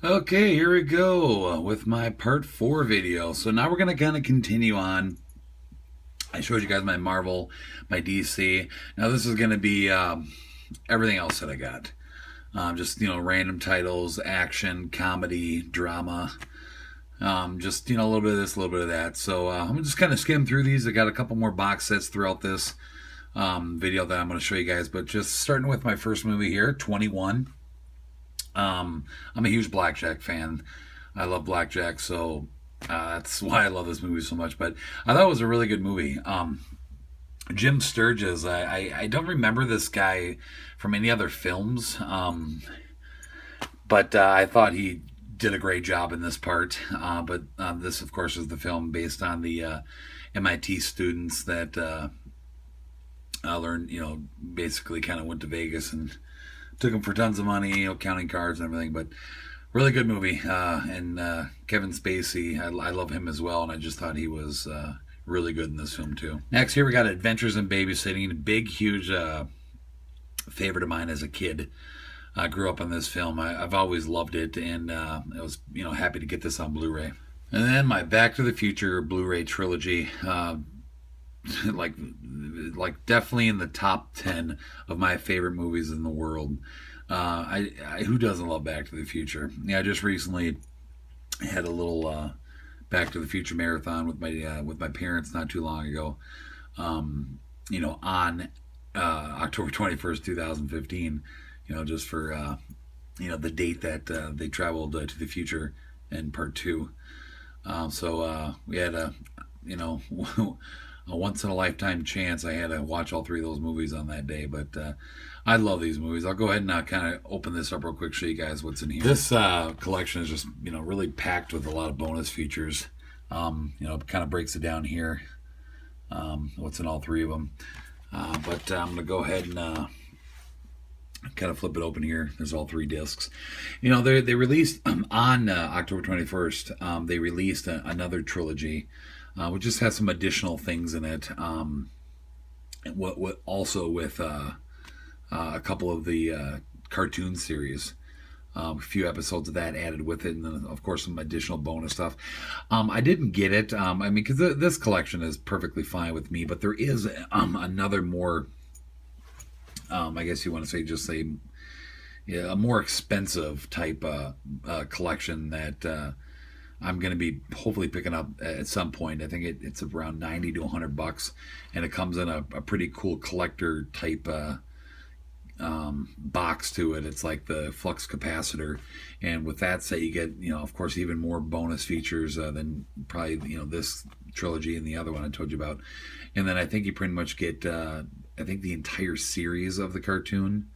Okay, here we go with my part 4 video. So now we're going to kind of continue on. I showed you guys my Marvel, my DC. Now this is going to be everything else that I got. Just, random titles, action, comedy, drama. Just, a little bit of this, a little bit of that. So I'm just kind of skim through these. I got a couple more box sets throughout this video that I'm going to show you guys. But just starting with my first movie here, 21. I'm a huge Blackjack fan. I love Blackjack, so that's why I love this movie so much. But I thought it was a really good movie. Jim Sturgis, I don't remember this guy from any other films, but I thought he did a great job in this part. But this, of course, is the film based on the MIT students that learned, basically kind of went to Vegas and took him for tons of money, counting cards and everything. But really good movie. And Kevin Spacey, I love him as well. And I just thought he was really good in this film too. Next, here we got Adventures in Babysitting. A big, huge favorite of mine as a kid. I grew up on this film. I've always loved it, and I was happy to get this on Blu Ray. And then my Back to the Future Blu Ray trilogy. like definitely in the top 10 of my favorite movies in the world. Who doesn't love Back to the Future? Yeah, I just recently had a little Back to the Future marathon with my parents not too long ago. On October 21st, 2015. Just for the date that they traveled to the future in part 2. So we had a a once in a lifetime chance. I had to watch all 3 of those movies on that day. But I love these movies. I'll go ahead and kind of open this up real quick, show you guys what's in here. This collection is just really packed with a lot of bonus features. It kind of breaks it down here. What's in all 3 of them. But I'm gonna go ahead and kind of flip it open here. There's all 3 discs. They released on October 21st. They released another trilogy, which just has some additional things in it. What also with a couple of the cartoon series. A few episodes of that added with it, and then of course some additional bonus stuff. I didn't get it. Because this collection is perfectly fine with me, but there is another more. I guess you want to say just a more expensive type collection that I'm going to be hopefully picking up at some point. I think it's around $90 to $100, and it comes in a pretty cool collector type box to it. It's like the flux capacitor, and with that set you get of course even more bonus features than probably this trilogy and the other one I told you about. And then I think you pretty much get I think the entire series of the cartoon,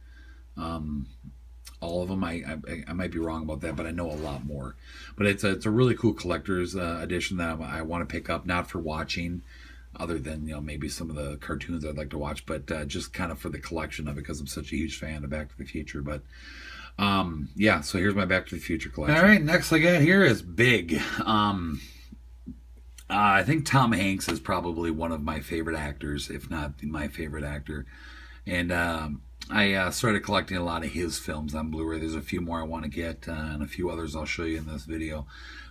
all of them. I might be wrong about that, but I know a lot more. But it's a really cool collector's edition that I want to pick up, not for watching, other than maybe some of the cartoons I'd like to watch, but just kind of for the collection of it, because I'm such a huge fan of Back to the Future. But yeah, so here's my Back to the Future collection. All right, next I got here is Big. I think Tom Hanks is probably one of my favorite actors, if not my favorite actor. And I started collecting a lot of his films on Blu-ray. There's a few more I want to get, and a few others I'll show you in this video.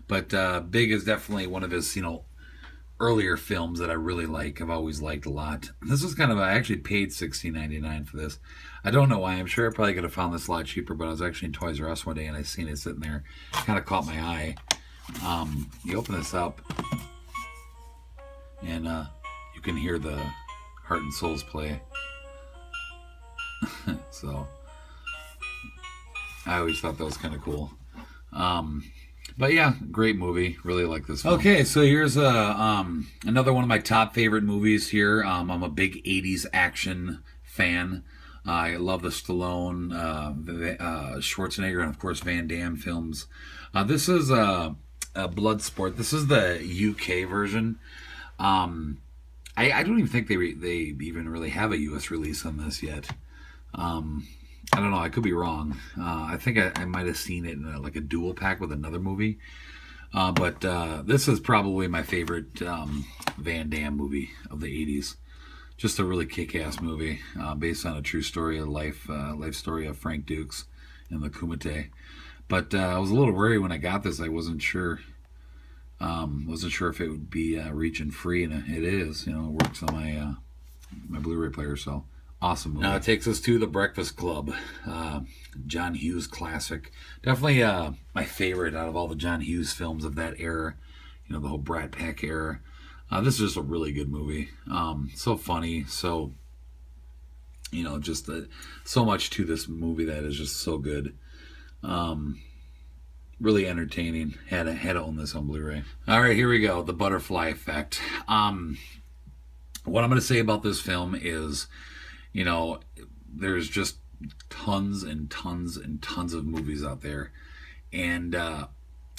But Big is definitely one of his, earlier films that I really like. I've always liked a lot. This was I actually paid $16.99 for this. I don't know why. I'm sure I probably could have found this a lot cheaper, but I was actually in Toys R Us one day and I seen it sitting there. Kind of caught my eye. You open this up, and you can hear the Heart and Souls play. So I always thought that was kind of cool. But yeah, great movie. Really like this film. Okay, so here's another one of my top favorite movies here. I'm a big 80s action fan. I love the Stallone, Schwarzenegger, and of course Van Damme films. This is Bloodsport. This is the UK version. I don't even think they even really have a US release on this yet. I don't know. I could be wrong. I think I might have seen it in a dual pack with another movie. But this is probably my favorite Van Damme movie of the 80s. Just a really kick-ass movie based on a true story, life story of Frank Dukes and the Kumite. But I was a little worried when I got this. I wasn't sure. Wasn't sure if it would be region free, and it is. You know, it works on my Blu-ray player. So awesome movie. Now it takes us to The Breakfast Club, John Hughes classic. Definitely my favorite out of all the John Hughes films of that era. You know, the whole Brat Pack era. This is just a really good movie. So funny, so, you know, just so much to this movie that is just so good. Really entertaining. Had to own this on Blu-ray. All right, here we go. The Butterfly Effect. What I'm going to say about this film is, you know, there's just tons and tons and tons of movies out there, and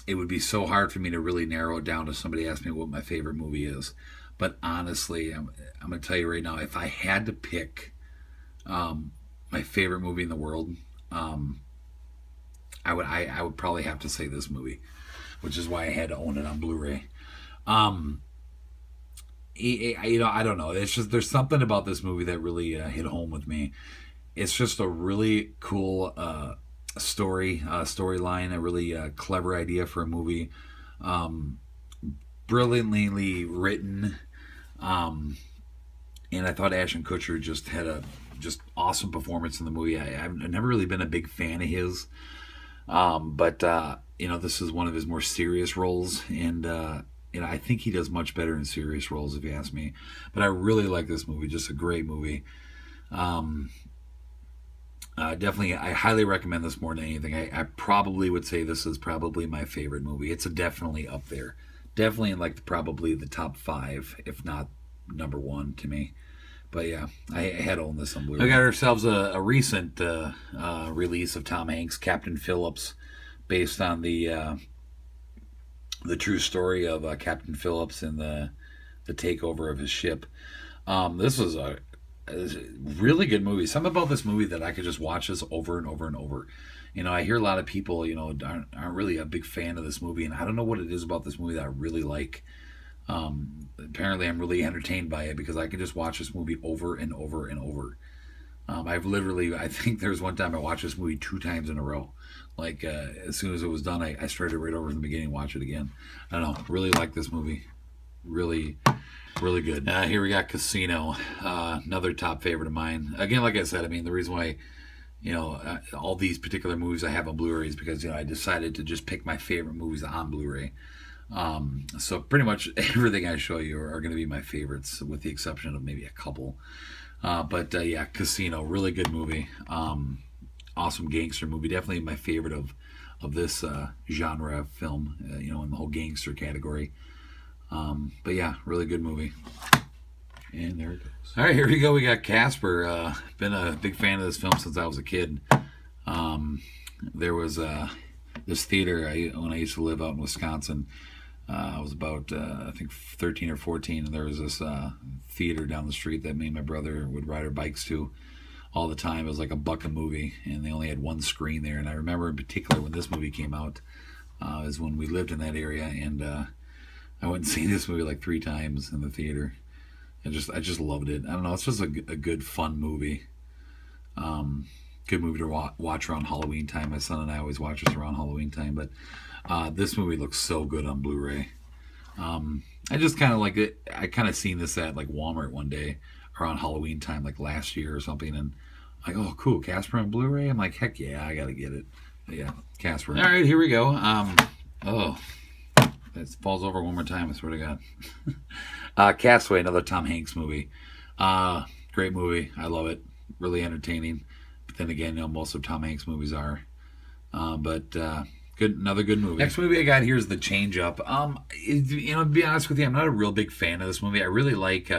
it would be so hard for me to really narrow it down if somebody asked me what my favorite movie is. But honestly, I'm going to tell you right now, if I had to pick my favorite movie in the world, I would probably have to say this movie, which is why I had to own it on Blu-ray. You know, I don't know. It's just, there's something about this movie that really hit home with me. It's just a really cool storyline, a really clever idea for a movie, brilliantly written, and I thought Ashton Kutcher just had a just awesome performance in the movie. I've never really been a big fan of his, but you know, this is one of his more serious roles, and you know, I think he does much better in serious roles, if you ask me. But I really like this movie. Just a great movie. Definitely, I highly recommend this more than anything. I probably would say this is probably my favorite movie. It's definitely up there. Definitely in like probably the top 5, if not number 1 to me. But yeah, I had to own this on Blu-ray. We got ourselves a recent release of Tom Hanks, Captain Phillips, based on the true story of Captain Phillips and the takeover of his ship. This was a really good movie. Something about this movie that I could just watch this over and over and over. You know, I hear a lot of people, you know, aren't really a big fan of this movie, and I don't know what it is about this movie that I really like. Apparently I'm really entertained by it because I can just watch this movie over and over and over. I think there was one time I watched this movie 2 times in a row. Like, as soon as it was done, I started right over from the beginning and watch it again. I don't know, really like this movie. Really, really good. Here we got Casino, another top favorite of mine. Again, like I said, I mean, the reason why, you know, all these particular movies I have on Blu-ray is because, you know, I decided to just pick my favorite movies on Blu-ray. So pretty much everything I show you are going to be my favorites, with the exception of maybe a couple. But yeah, Casino, really good movie. Awesome gangster movie. Definitely my favorite of this genre of film, you know, in the whole gangster category. But yeah, really good movie. And there it goes. All right, here we go. We got Casper. Been a big fan of this film since I was a kid. There was this theater when I used to live out in Wisconsin. I was about, I think, 13 or 14, and there was this theater down the street that me and my brother would ride our bikes to all the time. It was like $1 a movie, and they only had one screen there. And I remember in particular when this movie came out, is when we lived in that area, and I went and seen this movie like 3 times in the theater. I just loved it. I don't know, it's just a good, fun movie. Good movie to watch around Halloween time. My son and I always watch this around Halloween time, but this movie looks so good on Blu-ray. I just kind of like it. I kind of seen this at like Walmart one day around Halloween time, like last year or something, and I'm like, oh, cool, Casper on Blu-ray. I'm like, heck yeah, I gotta get it. But yeah, Casper. All right, here we go. Oh, it falls over one more time, I swear to God. Castaway, another Tom Hanks movie. Great movie. I love it. Really entertaining. But then again, you know, most of Tom Hanks movies are. But another good movie. Next movie I got here is The Change Up. You know, to be honest with you, I'm not a real big fan of this movie. I really like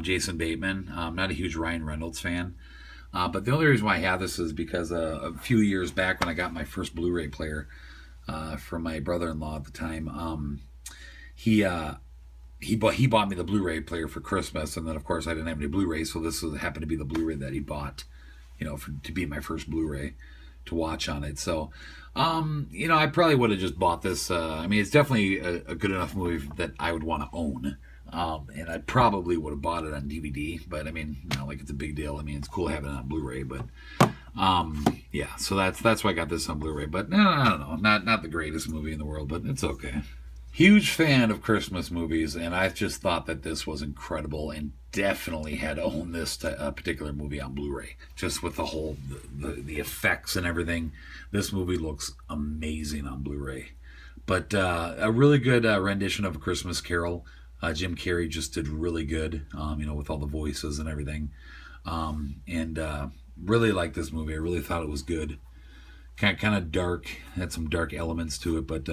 Jason Bateman. I'm not a huge Ryan Reynolds fan. But the only reason why I have this is because a few years back when I got my first Blu-ray player from my brother-in-law at the time, he bought me the Blu-ray player for Christmas, and then of course I didn't have any Blu-rays, so this happened to be the Blu-ray that he bought, you know, to be my first Blu-ray to watch on it. So, you know, I probably would have just bought this. I mean, it's definitely a good enough movie that I would want to own. And I probably would have bought it on DVD, but I mean, not like it's a big deal. I mean, it's cool having it on Blu-ray, but Yeah, so that's why I got this on Blu-ray. But no, I don't know, not the greatest movie in the world, but it's okay. Huge fan of Christmas movies, and I just thought that this was incredible, and definitely had to own this particular movie on Blu-ray. Just with the whole the effects and everything, this movie looks amazing on Blu-ray. But a really good rendition of A Christmas Carol. Jim Carrey just did really good, with all the voices and everything. And really liked this movie. I really thought it was good. Kind of dark, had some dark elements to it, but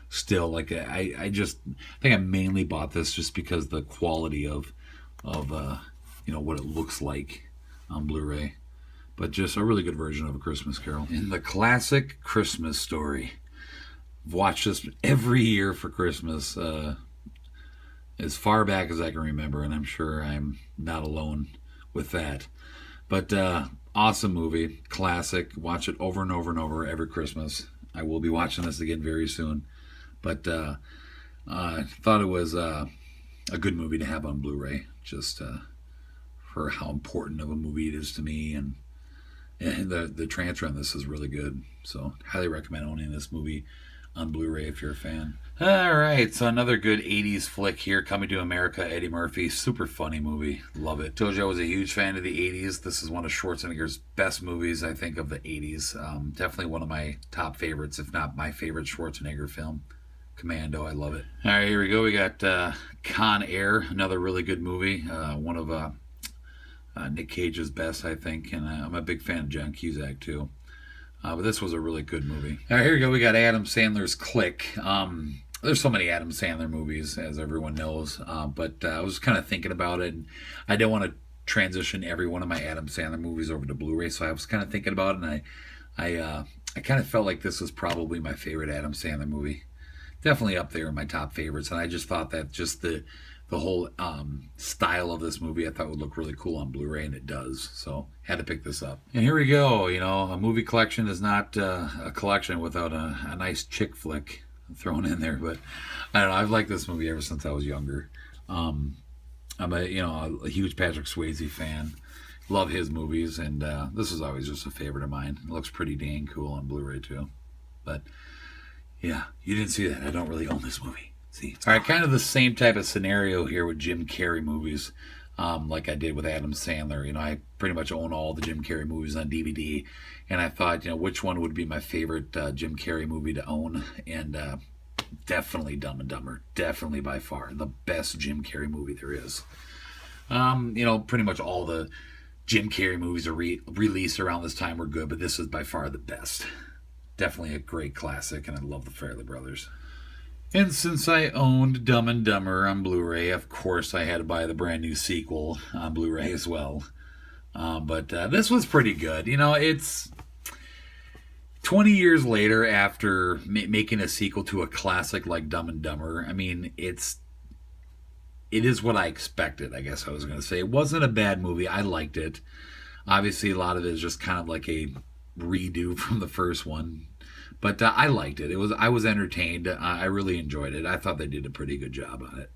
still, like I think I mainly bought this just because the quality of what it looks like on Blu-ray. But just a really good version of A Christmas Carol. In the classic Christmas Story. I've watched this every year for Christmas, as far back as I can remember, and I'm sure I'm not alone with that. But awesome movie, classic. Watch it over and over and over every Christmas. I will be watching this again very soon. But I thought it was a good movie to have on Blu-ray, just for how important of a movie it is to me, and the transfer on this is really good. So highly recommend owning this movie on Blu-ray if you're a fan. All right, so another good 80s flick here, Coming to America, Eddie Murphy. Super funny movie. Love it. Told you I was a huge fan of the 80s. This is one of Schwarzenegger's best movies, I think, of the 80s. Definitely one of my top favorites, if not my favorite Schwarzenegger film. Commando, I love it. All right, here we go. We got Con Air, another really good movie. One of Nick Cage's best, I think, and I'm a big fan of John Cusack, too. But this was a really good movie. All right, here we go. We got Adam Sandler's Click. There's so many Adam Sandler movies, as everyone knows. But I was kind of thinking about it, and I didn't want to transition every one of my Adam Sandler movies over to Blu-ray, so I was kind of thinking about it, and I kind of felt like this was probably my favorite Adam Sandler movie. Definitely up there in my top favorites, and I just thought that just the whole style of this movie I thought would look really cool on Blu-ray, and it does. So had to pick this up. And here we go. A movie collection is not a collection without a nice chick flick thrown in there. But I don't know. I've liked this movie ever since I was younger. I'm a huge Patrick Swayze fan. Love his movies, and this is always just a favorite of mine. It looks pretty dang cool on Blu-ray too. But yeah, you didn't see that. I don't really own this movie. See, all right, kind of the same type of scenario here with Jim Carrey movies, like I did with Adam Sandler. I pretty much own all the Jim Carrey movies on DVD, and I thought, which one would be my favorite Jim Carrey movie to own, and definitely Dumb and Dumber, definitely by far the best Jim Carrey movie there is. Pretty much all the Jim Carrey movies are released around this time were good, but this is by far the best. Definitely a great classic, and I love the Farrelly Brothers. And since I owned Dumb and Dumber on Blu-ray, of course I had to buy the brand new sequel on Blu-ray as well. But this was pretty good. It's 20 years later after making a sequel to a classic like Dumb and Dumber. I mean, it is what I expected, I guess I was going to say. It wasn't a bad movie. I liked it. Obviously, a lot of it is just kind of like a redo from the first one, but I liked it. I was entertained. I really enjoyed it. I thought they did a pretty good job on it.